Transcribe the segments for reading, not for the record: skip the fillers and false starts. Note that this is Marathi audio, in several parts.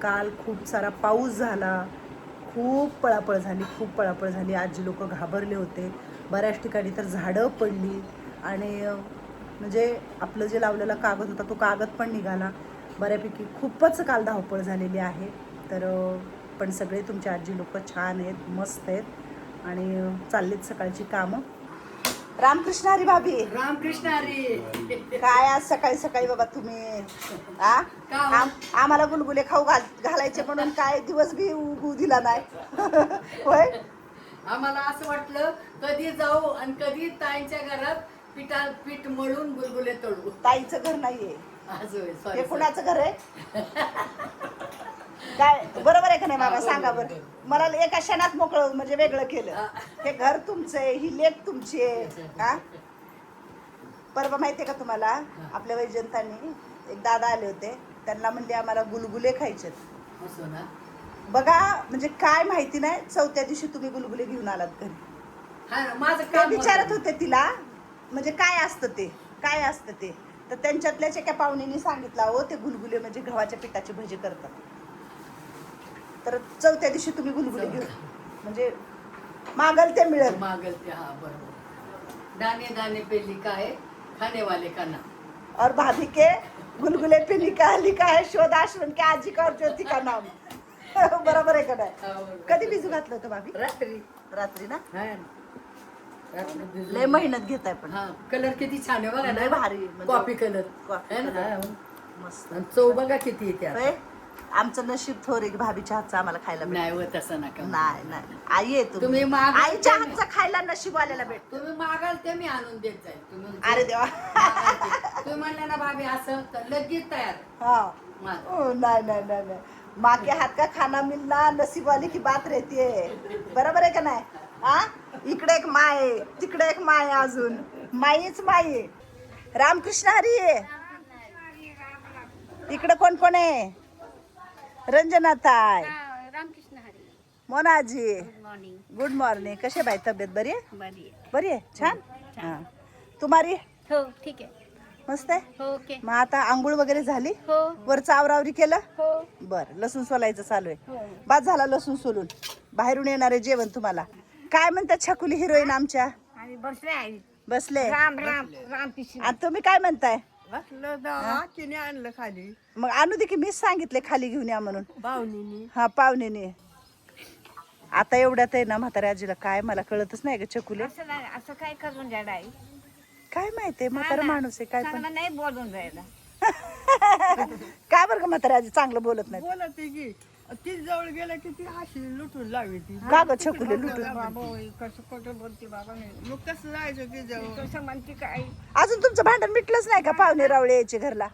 काल खूप सारा पाऊस झाला, खूप पळापळ झाली. आजी लोक घाबरले होते. बऱ्याच ठिकाणी तर झाडं पडली आणि म्हणजे आपलं जे लावलेला कागद होता तो कागद पण निघाला. बऱ्यापैकी खूपच काल धावपळ झालेली आहे. तर पण सगळे तुमचे आजी लोक छान आहेत, मस्त आहेत आणि चाललीत सकाळची कामं. रामकृष्ण हरी भाभी. रामकृष्ण हरी. काय आज सकाळी सकाळी बाबा तुम्ही आम्हाला गुलगुले खाऊ घालायचे म्हणून काय दिवस बी उगू दिला नाही. होय, आम्हाला असं वाटलं कधी जाऊ आणि कधी ताईंच्या घरात पीठ मळून गुलगुले तळू. ताईचं घर नाहीये, असं होय, हे sorry. कुणाचं घर आहे? काय बरोबर आहे का नाही बाबा? सांगा बरं. मला एका क्षणात मोकळं म्हणजे वेगळं केलं. हे घर तुमचं आहे, ही लेक तुमची आहे. हा, परवा माहितीये का तुम्हाला, आपल्या वैजंतांनी एक दादा आले होते, त्यांना म्हणले आम्हाला गुलगुले खायचे. असं ना. बघा म्हणजे काय माहिती नाही, चौथ्या दिवशी तुम्ही गुलगुले घेऊन आलात घरी. हा ना, माझं ते काम विचारत होते तिला म्हणजे काय असतं ते. तर त्यांच्यातल्याच एका पाहुणीने सांगितलं, हो ते गुलगुले म्हणजे गव्हाच्या पिठाची भजी करतात. तर चौथ्या दिवशी तुम्ही गुलगुले घेऊन म्हणजे मागल ते मिळेल. मागल ते. हा बरोबर. दाने दाने पे लिखा है खाने वाले का नाम. और भाभी के गुलगुले पे लिखा है शोध आश्रम के आजी का और ज्योति का नाम. बरोबर आहे का नाही? कधी भिजू घातलं होतं भाभी? रात्री ना. हा ना. रात्री भिजवून. लय मेहनत घेताय पण. हा, कलर किती छान आहे बघा लय ना. भारी म्हणजे कॉफी कलर. कॉफी है ना? कलर. हा. मस्त. आणि चव बघा किती येते आता. होय? आमचं नशीब थोर भाभीच्या हातचं आम्हाला खायला नाही भेटतं. होत असं नका. नाही आई आहे तुम्ही मागाल आईच्या ते- हातचं खायला नशीब आलेला भेटत. तुम्ही मागाल ते मी आणून देत जाईल. तुम्ही अरे देवा. मागाल ते. तुम्ही म्हणले ना भाभी असं तर लगेच तयार. हा. माझं. नाही माँ के हाथ का खाना मिलना नसीब वाली की बात रहती है. बरोबर आहे का नाही? हा, इकडे एक माय आहे, तिकडे एक माय आहे, अजून माईच माई आहे. रामकृष्ण हरी आहे. इकडे कोण कोण आहे? रंजना ताई, Ramkrishna Hari. Monaji, morning. Good morning. कशी बाई, तब्येत बरी आहे? बरी बरी आहे, छान. हा, तुम्हारी हो ठीक आहे. मस्त आहे. हो ओके. मग आता आंघोळ वगैरे झाली? हो वरचं आवरावरी केलं? हो बर, लसूण सोलायचं चालू आहे. हो. बाद झाला लसूण सोलून. बाहेरून येणारे जेवण तुम्हाला. काय म्हणतात छकुली हिरोईन आमच्या? आणि बसले आहे. बसले. राम राम रामकृष्ण. आणि तुम्ही काय म्हणताय? तिने आणलं खाली मग आणू दे की, मीच सांगितले खाली घेऊन या म्हणून. पाहुणीनी. हा, पाहुणेने. आता एवढ्यात आहे ना म्हाताऱ्या आजीला काय मला कळतच नाही ग छकुले. असं नाही, असं काय करून द्या डाई. काय माहितीये, म्हातारा माणूस आहे काय पण. चांगलं नाही बोलून जायला. काय बरं का म्हाताऱ्या आजी चांगलं बोलत नाही बोलत की ती जवळ गेला की ती अशी लुटून लावी ती. का ग छकुले लुटून? बाबा होय, कसं खोटं बोलते बाबा नाही. मग कसं जायचं ती जवळ? कसं म्हणते काय? अजून तुमचं भांडण मिटलंच नाही का पाहुणे रावळे यायचे घरला?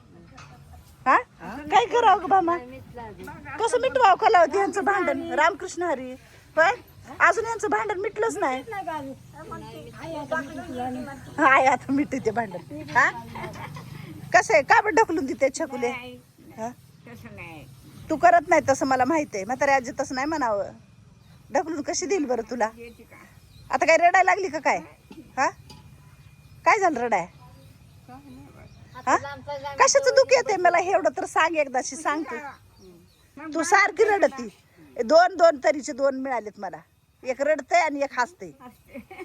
हा, काय करावं ग बामा? कसं मिटवावं कलावती यांचं भांडण? रामकृष्ण हरी. होय, अजून यांचं भांडण मिटलंच नाही. हाय, आता मिटते ते भांडण. हा, कसं आहे, का बरं ढकलून देते छकुले? हा, तसं नाही. तू करत नाही तसं मला माहिती आहे. म्हातारी आजी तसं नाही म्हणावं. ढकलून कशी देईल बरं तुला? आता काय रडायला लागली का काय? हा, काय झालं रडाय? हा, कशाचं दुःख येते मला हे एवढं तर सांग, एकदाशी सांगते. तू सारखी रडती. दोन तरीचे दोन मिळालेत मला. एक रडते आणि एक हसते.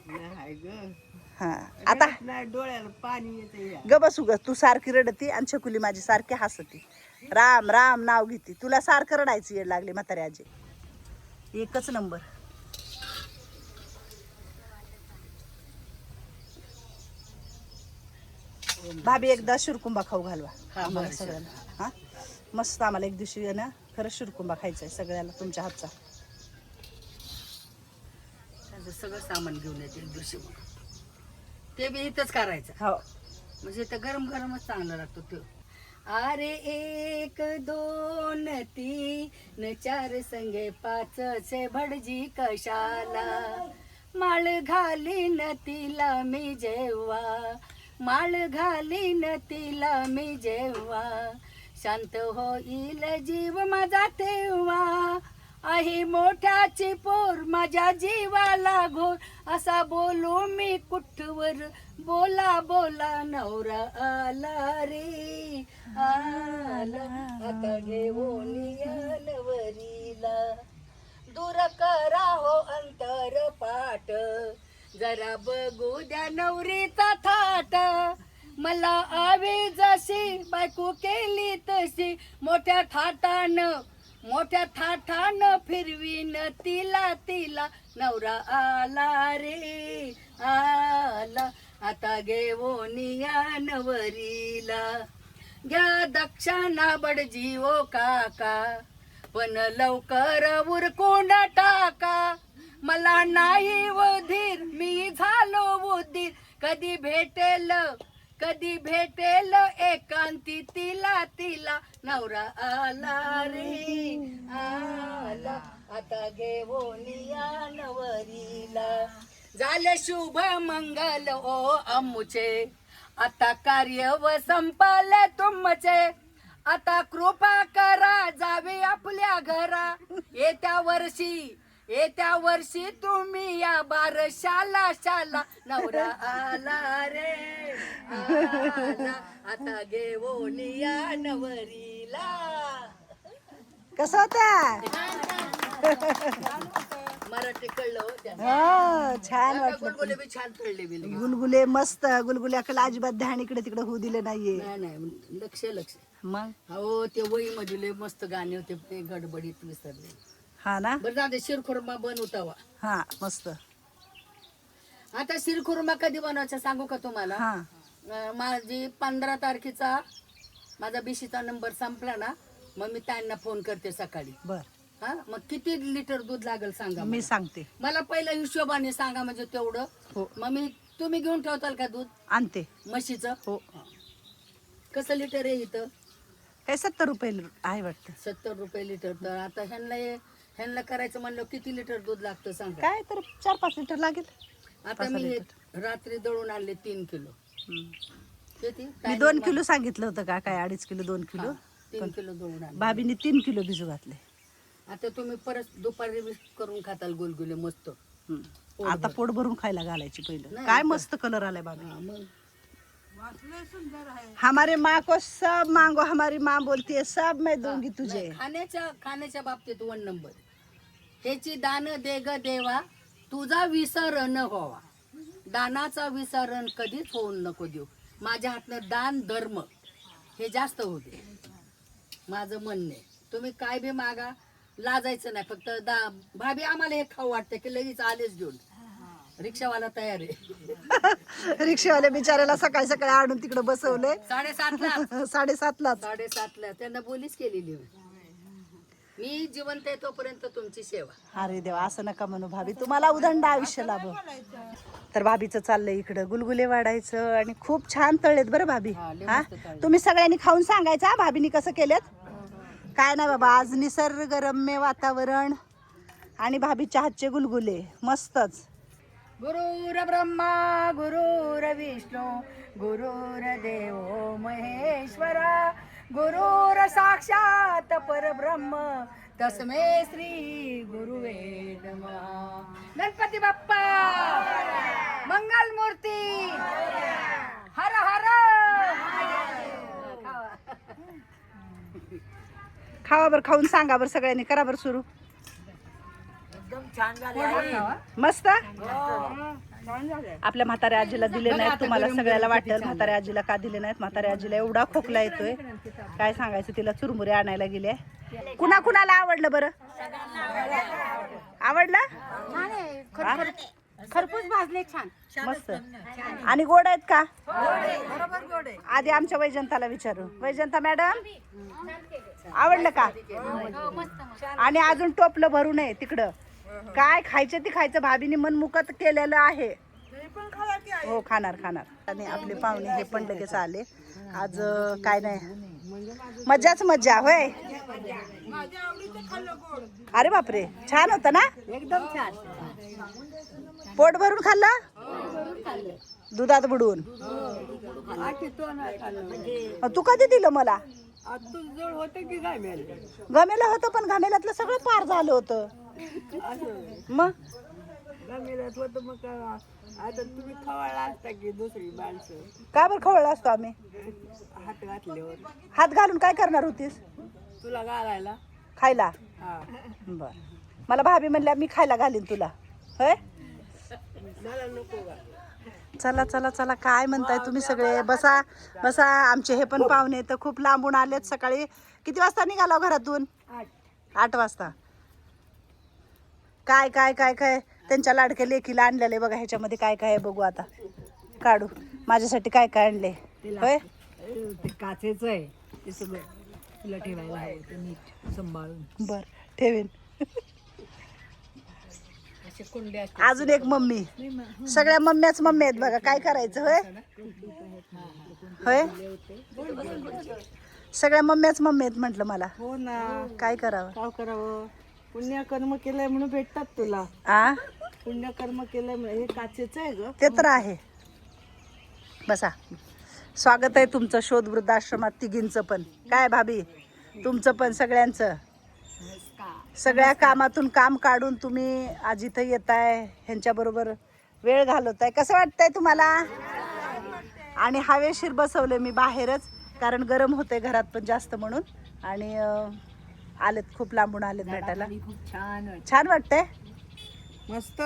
नाही ग, हा, आता नाही डोळ्याला पाणी येते. ग बसू ग, तू सारखी रडती आणि छकुली माझी सारखी हसती. राम राम नाव घेती. तुला सारखं रडायची येड लागली म्हातारी आजी. एकच नंबर. भाभी एकदा शिरकुंबा खाऊ घालवा आम्हाला सगळ्यांना. हा, मस्त आम्हाला एक दिवशी आहे ना खरंच शिरकुंबा खायचा आहे सगळ्याला तुमच्या हातचा. त्याचं सगळं सामान घेऊन येते एक दिवशी मग. ते बी इथंच करायचं. हो, म्हणजे ते गरम गरमच चांगला लागतो तो. अरे 1 2 3 4 संगे 5 से भटजी कशाला. माळ घालीन तिला मी जेव्हा, माळ घालीन तिला मी जेव्हा, शांत होईल जीव माझा तेव्हा. आहे मोठ्याची पोर माझ्या जीवाला घोर, असा बोलू मी कुठवर बोला बोला नवरा आला रे आला आता घेऊन या नवरीला दूर करा हो अंतर पाट जरा बघू द्या नवरीचा थाट मला आवे जशी बायको केली तशी मोठ्या थाटानं फिरवीन तिला तिला नवरा आला रे आला आता घेऊन या नवरीला घ्या दक्षाना बडजी ओ काका पण लवकर उरकून टाका मला नाही वधीर मी झालो उधीर कधी भेटेल एकांती तिला तिला नवरा आला रे आला आता घेऊन या नवरीला झाले शुभ मंगल ओ अम्मुचे आता कार्य व संपले तुमचे आता कृपा करा जावे आपल्या घरा येत्या वर्षी तुम्ही या बारशाला शाला नवरा आला रे आला आता घेऊन या नवरीला कसं होता मराठी कळलं हो त्यांना. हो छान वाटलं गुलगुले बी छान कळले बी लगे. गुलगुले मस्त गुलगुल्याकडे अजिबात ध्यान इकडे तिकडे होऊ दिले नाहीये नाही लक्ष मग हो ते वही मधले मस्त गाणे होते ते गडबडीत विसरले हा ना बरं जाते शिरखुर्मा बनवतावा हा मस्त आता शिरखुर्मा कधी बनवायचा सांगू का तुम्हाला हा माझी 15 तारखेचा माझा बीसीचा नंबर संपला ना मग मी त्यांना फोन करते सकाळी बर हा मग किती लिटर दूध लागेल सांगा मी मला. सांगते मला पहिल्या हिशोबाने सांगा म्हणजे तेवढं हो मग तुम्ही घेऊन ठेवताल का दूध आणते म्हशीचं हो कसं लिटर आहे इथं काय 70 रुपये आहे वाटतं 70 रुपये लिटर तर आता ह्यांना करायचं म्हणलं किती लिटर दूध लागतं सांगा काय तर 4-5 लिटर लागेल आता 5 मी लिटर. रात्री दळून आणले 3 किलो किती मी 2 किलो सांगितलं होतं का काय 2.5 किलो 2 किलो 3 किलो दळून आणले भाभीने 3 किलो भिजू घातले आता तुम्ही परत दुपारी करून खाताल गुलगुले मस्त आता पोट भरून खायला घालायची पहिलं नाही, काय आता- मस्त कलर आलाय बाबा हा, मग हमारे माँ को सब मांगो हमारी माँ बोलती है सब मैं दूंगी तुझे खाण्याच्या बाबतीत 1 नंबर ह्याची दान दे ग देवा तुझा विसर न व्हावा दानाचा विसरण कधीच होऊ नको देऊ माझ्या हातनं दान धर्म हे जास्त होऊ दे माझं म्हणणं आहे तुम्ही काय बी मागा लाजायचं नाही फक्त भाभी आम्हाला हे खाऊ वाटतं की लगेच आलेच घेऊन रिक्षावाला तयार आहे रिक्षावाल्या बिचाऱ्याला सकाळी सकाळी आणून तिकडे बसवले 7:30 7:30 7:30 त्यांना बोलीच केलेली होती. मी जिवंत आहे तोपर्यंत तुमची सेवा अरे देवा असं नका म्हणू भाभी तुम्हाला उदंड आयुष्य लाभो तर भाभीचं चाललंय इकडं गुलगुले वाढायचं आणि खूप छान तळलेत बरं भाभी हा, लय हा मस्त तळले. तुम्ही सगळ्यांनी खाऊन सांगायचं हा भाभीनी कसं केलेत काय नाही बाबा आज निसर्गरम्य वातावरण आणि भाभीच्या हातचे गुलगुले मस्तच गुरुर ब्रह्मा गुरुर विष्णू गुरुर देव महेश्वरा गुरुर साक्षात परब्रह्म तस्मै श्री गुरुवे नमः गणपती बाप्पा मंगल मूर्ती हर हर खावा बरं खाऊन सांगा बरं सगळ्यांनी करा बरं सुरू मस्त आपल्या म्हाताऱ्या आजीला दिले नाहीत तुम्हाला सगळ्याला वाटेल म्हाताऱ्या आजीला का दिले नाहीत म्हाताऱ्या आजीला एवढा खोकला येतोय काय सांगायचं तिला चुरमुरे आणायला गेले कुणा कुणाला आवडलं बरं आवडलं खरपूस भाजले छान मस्त आणि गोड आहेत का आधी आमच्या वैजंताला विचारू वैजंता मॅडम आवडलं का आणि अजून टोपलं भरू नये तिकडं काय खायचं ते खायचं भाभीने मन मुकत केलेलं आहे हो खाणार आणि आपले पाहुणे हे पण लगेच आले आज काय नाही मजाच मजा होय अरे बापरे छान होतं ना एकदम छान पोट भरून खाल्लं दुधात बुडवून तू कधी दिलं मला होतं की काय मिळालं घमेला होतं पण घमेल्यातलं सगळं पार झालं होतं मग मिळत होतं मग आता तुम्ही खवाळला असता की दुसरी माणसं का बरं खवळला असतो आम्ही? हात घातल्यावर हात घालून काय करणार होतीस? तुला घालायला खायला? हा बर. मला भाभी म्हणल्या मी खायला घालीन तुला. होय. मला नको का चला चला चला, काय म्हणताय तुम्ही सगळे? बसा बसा. आमचे हे पण पाहुणे तर खूप लांबून आलेत. सकाळी किती वाजता निघालो घरातून? 8 वाजता. काय काय काय काय त्यांच्या लाडक्या लेकीला आणलेले बघा. ह्याच्यामध्ये काय काय आहे बघू आता. काढू माझ्यासाठी काय काय आणले. होय. ते काचेच आहे ते सगळं तुला ठेवायला हवं ते नीट सांभाळून. बर ठेवीन. असे कुंडे असतात. अजून एक मम्मी. सगळ्या मम्म्याच मम्मी आहेत बघा. काय करायचं? होय होय. सगळ्या मम्म्याच मम्मी आहेत म्हटलं मला. हो ना काय करावं? काय करावं पुण्यकर्म केलंय म्हणून भेटतात तुला. आ पुण्यकर्म केलंय म्हणून. हे काचेच आहे ग. ते तर आहे. बसा. स्वागत आहे तुमचं शोध वृद्धाश्रमात तिघींचं पण. काय भाभी तुमचं पण सगळ्यांचं. सगळ्या कामातून काम काढून तुम्ही आज इथं येताय. ह्यांच्याबरोबर वेळ घालवताय. कसं वाटतंय तुम्हाला? आणि हवेशीर बसवलं मी बाहेरच, कारण गरम होतंय घरात पण जास्त म्हणून. आणि आलेत खूप लांबून आलेत भेटायला. खूप छान छान वाटतंय. मस्त